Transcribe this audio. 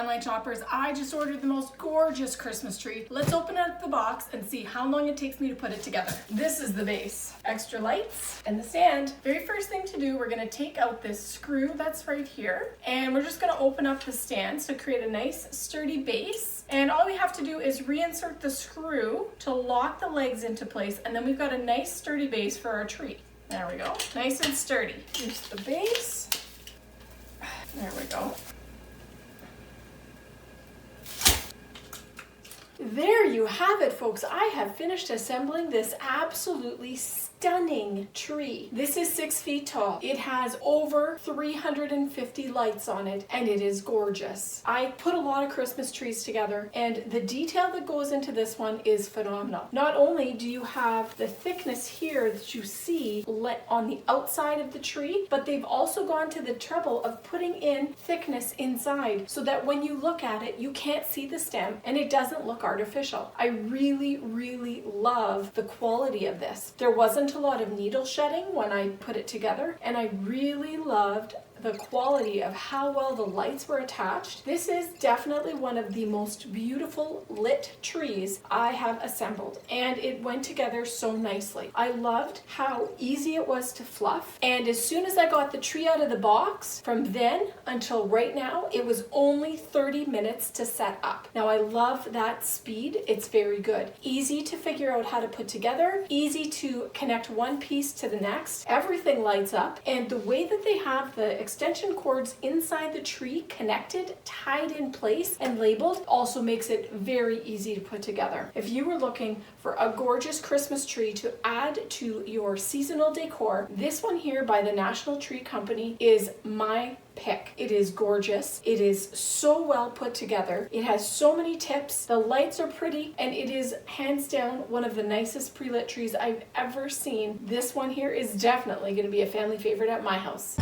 online shoppers. I just ordered the most gorgeous Christmas tree. Let's open up the box and see how long it takes me to put it together. This is the base. Extra lights and the stand. Very first thing to do, we're gonna take out this screw that's right here, and we're just gonna open up the stand to create a nice sturdy base. And all we have to do is reinsert the screw to lock the legs into place, and then we've got a nice sturdy base for our tree. There we go, nice and sturdy. Here's the base. There we go. There you have it, folks. I have finished assembling this absolutely stunning tree. This is 6 feet tall. It has over 350 lights on it, and it is gorgeous. I put a lot of Christmas trees together, and the detail that goes into this one is phenomenal. Not only do you have the thickness here that you see lit on the outside of the tree, but they've also gone to the trouble of putting in thickness inside so that when you look at it, you can't see the stem and it doesn't look artificial. I really, really love the quality of this. There wasn't a lot of needle shedding when I put it together, and I really loved the quality of how well the lights were attached. This is definitely one of the most beautiful lit trees I have assembled, and it went together so nicely. I loved how easy it was to fluff, and as soon as I got the tree out of the box, from then until right now, it was only 30 minutes to set up. Now I love that speed. It's very good. Easy to figure out how to put together, easy to connect one piece to the next. Everything lights up, and the way that they have the extension cords inside the tree connected, tied in place, and labeled also makes it very easy to put together. If you were looking for a gorgeous Christmas tree to add to your seasonal decor, this one here by the National Tree Company is my pick. It is gorgeous. It is so well put together. It has so many tips. The lights are pretty, and it is hands down one of the nicest pre-lit trees I've ever seen. This one here is definitely going to be a family favorite at my house.